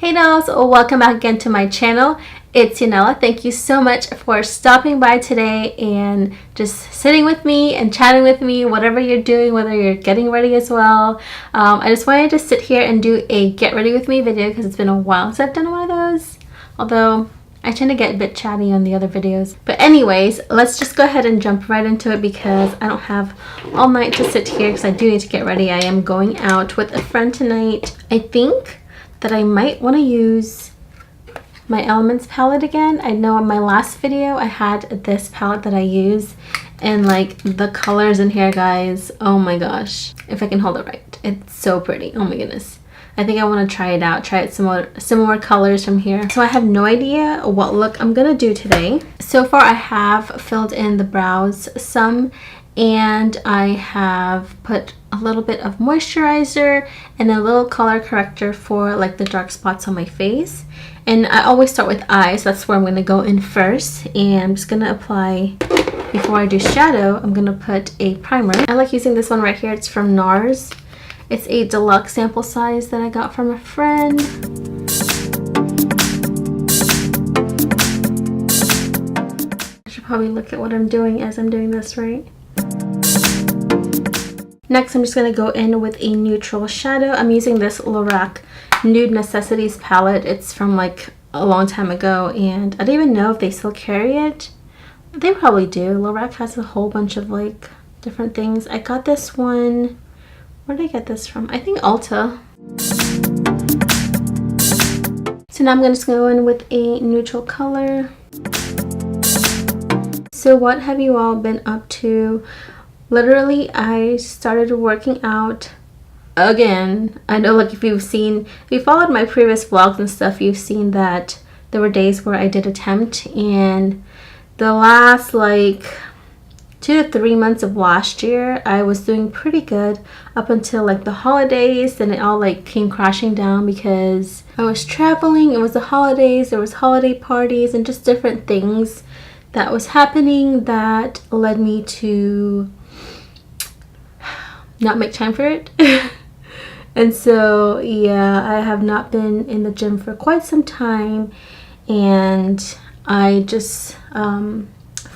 Hey dolls, welcome back again to my channel. It's Yonella. Thank you so much for stopping by today and just sitting with me and chatting with me, whatever you're doing, whether you're getting ready as well. I just wanted to sit here and do a get ready with me video because it's been a while since I've done one of those. Although I tend to get a bit chatty on the other videos. But anyways, let's just go ahead and jump right into it because I don't have all night to sit here because I do need to get ready. I am going out with a friend tonight. I think that I might want to use my Elements palette again. I know in my last video I had this palette that I use, and like the colors in here, guys, oh my gosh, if I can hold it right, it's so pretty. Oh my goodness, I think I want to try it out, try it some more colors from here. So I have no idea what look I'm gonna do today. So far I have filled in the brows some, and I have put a little bit of moisturizer and a little color corrector for like the dark spots on my face. And I always start with eyes, so that's where I'm going to go in first. And I'm just going to apply, before I do shadow, I'm going to put a primer. I like using this one right here. It's from Nars. It's a deluxe sample size that I got from a friend. I should probably look at what I'm doing as I'm doing this, right? Next, I'm just going to go in with a neutral shadow. I'm using this Lorac Nude Necessities palette. It's from like a long time ago, and I don't even know if they still carry it. They probably do. Lorac has a whole bunch of like different things. I got this one. Where did I get this from? I think Ulta. So now I'm just going to go in with a neutral color. So what have you all been up to? Literally, I started working out again. I know, like, if you followed my previous vlogs and stuff, you've seen that there were days where I did attempt, and the last like 2 to 3 months of last year I was doing pretty good up until like the holidays. Then it all like came crashing down because I was traveling, it was the holidays, there was holiday parties and just different things that was happening that led me to not make time for it. And so yeah, I have not been in the gym for quite some time, and I just found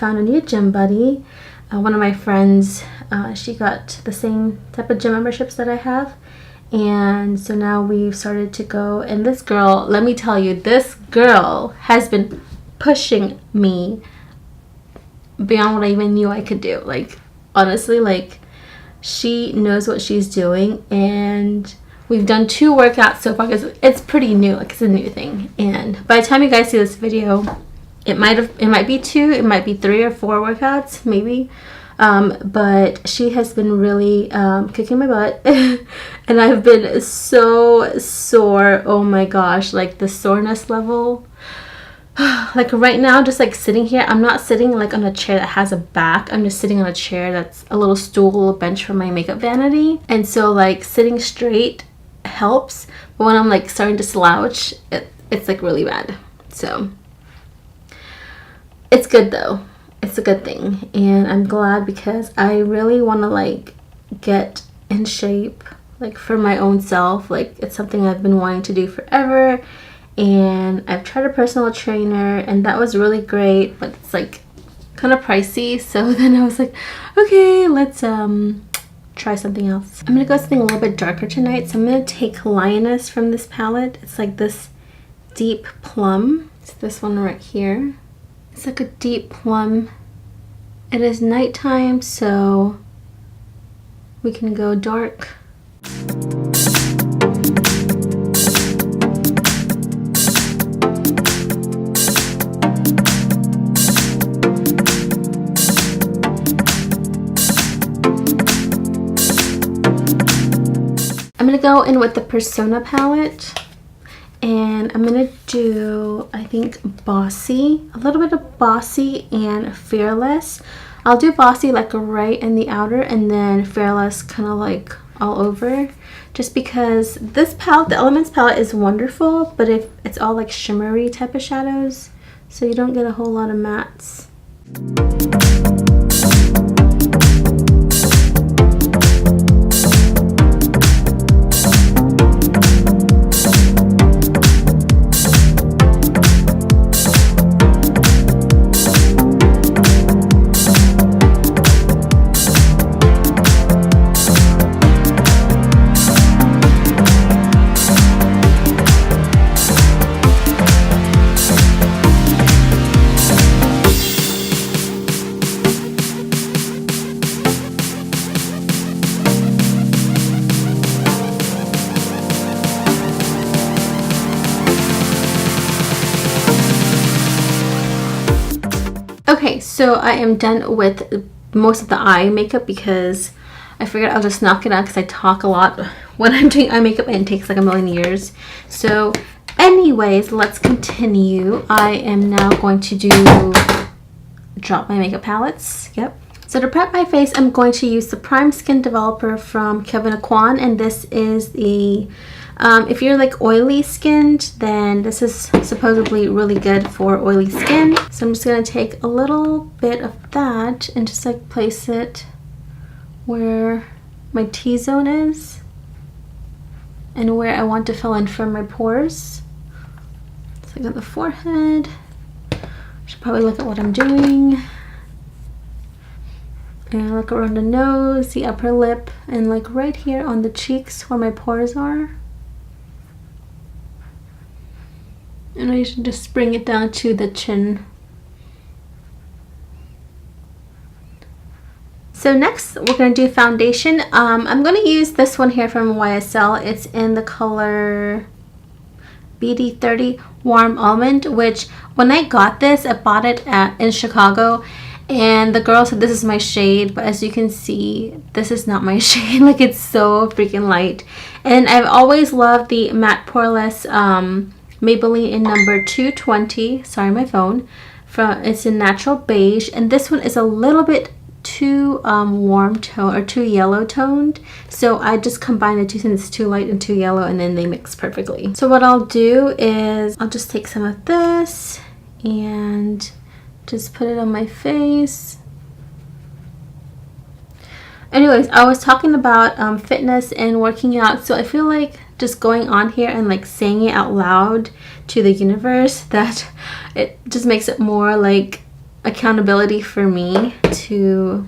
a new gym buddy. One of my friends, she got the same type of gym memberships that I have, and so now we've started to go. And this girl, let me tell you, this girl has been pushing me beyond what I even knew I could do. Like, honestly, like, she knows what she's doing, and we've done 2 workouts so far because it's pretty new, like it's a new thing. And by the time you guys see this video, it might be 2, it might be 3 or 4 workouts maybe. But she has been really kicking my butt and I've been so sore. Oh my gosh, like the soreness level. Like right now, just like sitting here, I'm not sitting like on a chair that has a back. I'm just sitting on a chair that's a little stool, a little bench for my makeup vanity. And so like sitting straight helps, but when I'm like starting to slouch, it's like really bad. So it's good though. It's a good thing, and I'm glad because I really want to like get in shape, like for my own self. Like it's something I've been wanting to do forever. And I've tried a personal trainer, and that was really great, but it's like kind of pricey. So then I was like, okay, let's try something else. I'm gonna go something a little bit darker tonight. So I'm gonna take Lioness from this palette. It's like this deep plum. It's this one right here. It's like a deep plum. It is nighttime, so we can go dark. I'm going to go in with the Persona palette, and I'm going to do, I think, Bossy, a little bit of Bossy and Fearless. I'll do Bossy like right in the outer, and then Fearless kind of like all over, just because this palette, the Elements palette, is wonderful, but if it's all like shimmery type of shadows, so you don't get a whole lot of mattes. Okay, so I am done with most of the eye makeup because I figured I'll just knock it out because I talk a lot when I'm doing eye makeup and it takes like a million years. So anyways, let's continue. I am now going to drop my makeup palettes. Yep. So to prep my face, I'm going to use the Prime Skin Developer from Aucoin, and this is the if you're like oily skinned, then this is supposedly really good for oily skin. So I'm just going to take a little bit of that and just like place it where my T-zone is and where I want to fill in for my pores. So I got the forehead. Should probably look at what I'm doing. And look around the nose, the upper lip, and like right here on the cheeks where my pores are. And I should just bring it down to the chin. So next we're going to do foundation. I'm going to use this one here from YSL. It's in the color BD30 Warm Almond, which when I got this, I bought it in Chicago. And the girl said this is my shade, but as you can see, this is not my shade. Like, it's so freaking light. And I've always loved the matte poreless Maybelline in number 220. Sorry, my phone. It's in natural beige, and this one is a little bit too warm tone or too yellow toned. So I just combine the two since it's too light and too yellow, and then they mix perfectly. So what I'll do is I'll just take some of this and just put it on my face. Anyways, I was talking about fitness and working out, so I feel like just going on here and like saying it out loud to the universe, that it just makes it more like accountability for me to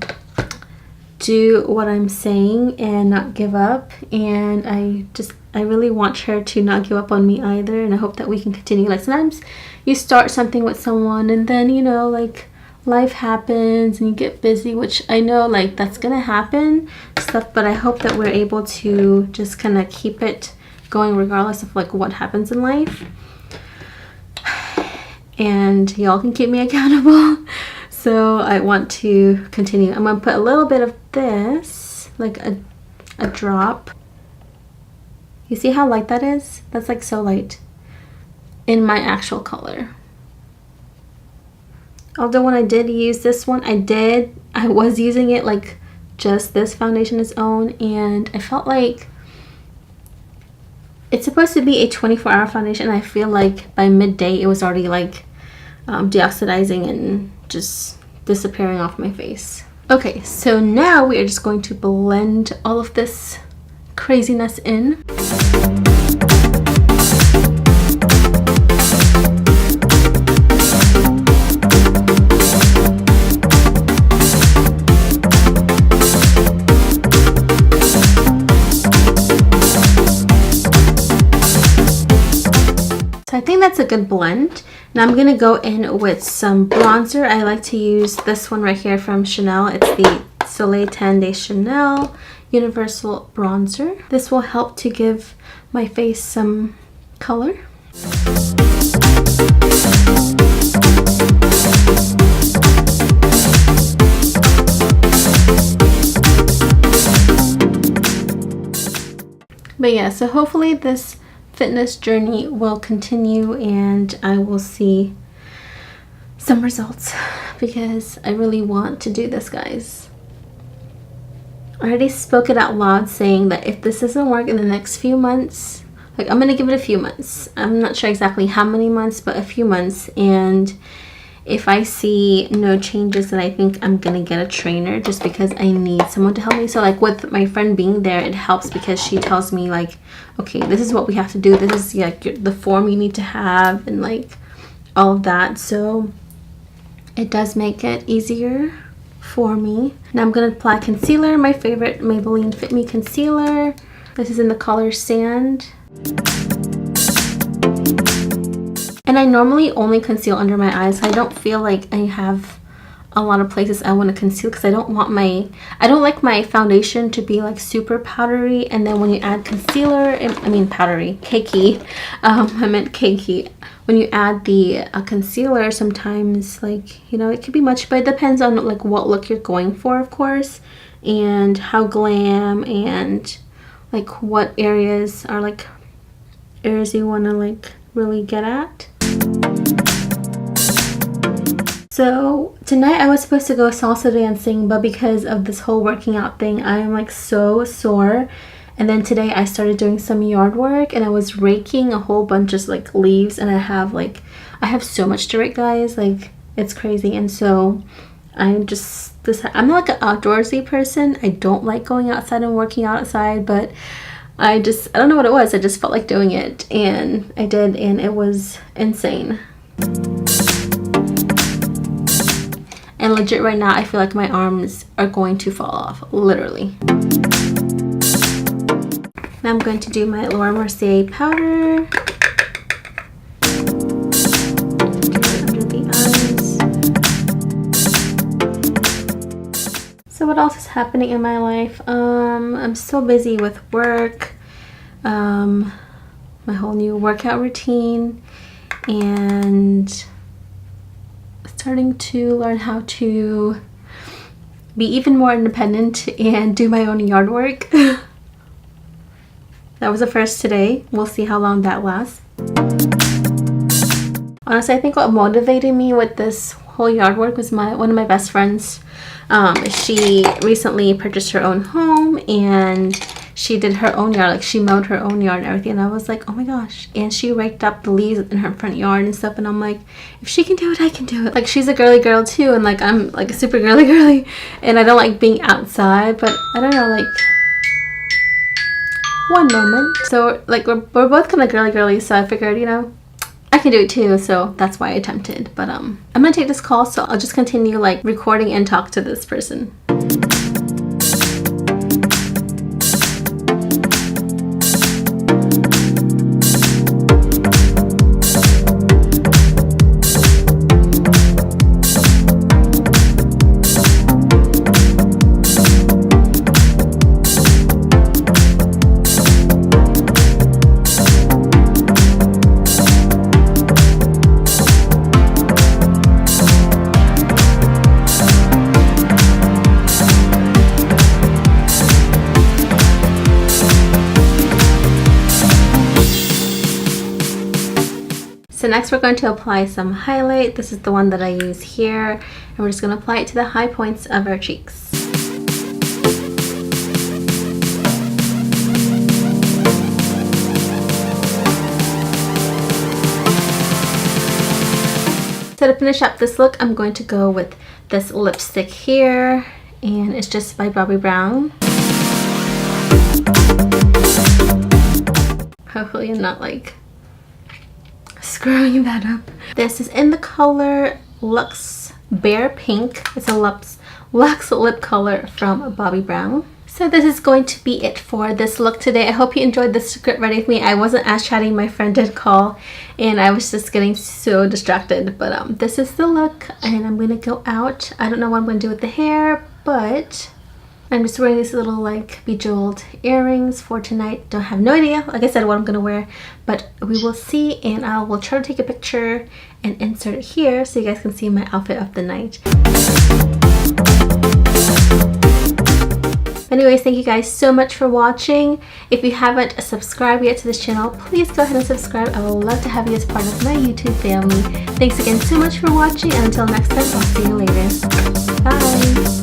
do what I'm saying and not give up. And I really want her to not give up on me either, and I hope that we can continue. Like, sometimes you start something with someone and then, you know, like life happens and you get busy, which I know like that's gonna happen stuff, but I hope that we're able to just kind of keep it going regardless of like what happens in life, and y'all can keep me accountable. So I want to continue. I'm gonna put a little bit of this, like a drop. You see how light that is? That's like so light in my actual color. Although when I did use this one, I was using it like just this foundation its own, and I felt like it's supposed to be a 24-hour foundation. I feel like by midday it was already like deoxidizing and just disappearing off my face. Okay, so now we are just going to blend all of this craziness in. So I think that's a good blend. Now I'm going to go in with some bronzer. I like to use this one right here from Chanel. It's the Soleil 10 de Chanel Universal Bronzer. This will help to give my face some color. But yeah, so hopefully this fitness journey will continue and I will see some results, because I really want to do this, guys. I already spoke it out loud saying that if this doesn't work in the next few months, like I'm gonna give it a few months. I'm not sure exactly how many months, but a few months. And if I see no changes, then I think I'm gonna get a trainer, just because I need someone to help me. So like with my friend being there, it helps because she tells me like, okay, this is what we have to do. This is like the form you need to have and like all of that. So it does make it easier for me. Now I'm gonna apply concealer, my favorite Maybelline Fit Me concealer. This is in the color Sand. And I normally only conceal under my eyes. I don't feel like I have a lot of places I want to conceal because I don't like my foundation to be like super powdery, and then when you add concealer, I mean powdery, cakey, I meant cakey. When you add the concealer, sometimes like, you know, it could be much, but it depends on like what look you're going for, of course, and how glam, and like what areas are like areas you want to like really get at. So tonight I was supposed to go salsa dancing, but because of this whole working out thing, I am like so sore. And then today I started doing some yard work, and I was raking a whole bunch of like leaves, and I have so much to rake, guys, like it's crazy. And so I'm not like an outdoorsy person. I don't like going outside and working outside, but I don't know what it was. I just felt like doing it, and I did, and it was insane. And legit right now, I feel like my arms are going to fall off, literally. Now I'm going to do my Laura Mercier powder. Under the eyes. So what else is happening in my life? I'm so busy with work, my whole new workout routine, and starting to learn how to be even more independent and do my own yard work. That was the first today. We'll see how long that lasts. Honestly, I think what motivated me with this whole yard work was one of my best friends. She recently purchased her own home, and she did her own yard, like she mowed her own yard and everything, and I was like, oh my gosh. And she raked up the leaves in her front yard and stuff, and I'm like, if she can do it, I can do it. Like, she's a girly girl too, and like I'm like a super girly, and I don't like being outside, but I don't know, like one moment. So like we're both kind of girly, so I figured, you know, I can do it too, so that's why I attempted. But I'm gonna take this call, so I'll just continue like recording and talk to this person. So next we're going to apply some highlight. This is the one that I use here, and we're just going to apply it to the high points of our cheeks. So to finish up this look, I'm going to go with this lipstick here, and it's just by Bobbie Brown. Hopefully I'm not like screwing that up. This is in the color Luxe Bare Pink. It's a Luxe lip color from Bobbie Brown. So this is going to be it for this look today. I hope you enjoyed this Get Ready With Me. I wasn't as chatty. My friend did call, and I was just getting so distracted. But this is the look, and I'm going to go out. I don't know what I'm going to do with the hair, but I'm just wearing these little like bejeweled earrings for tonight. Don't have no idea, like I said, what I'm gonna wear, but we will see, and I will try to take a picture and insert it here so you guys can see my outfit of the night. Anyways, thank you guys so much for watching. If you haven't subscribed yet to this channel, please go ahead and subscribe. I would love to have you as part of my YouTube family. Thanks again so much for watching, and until next time, I'll see you later. Bye!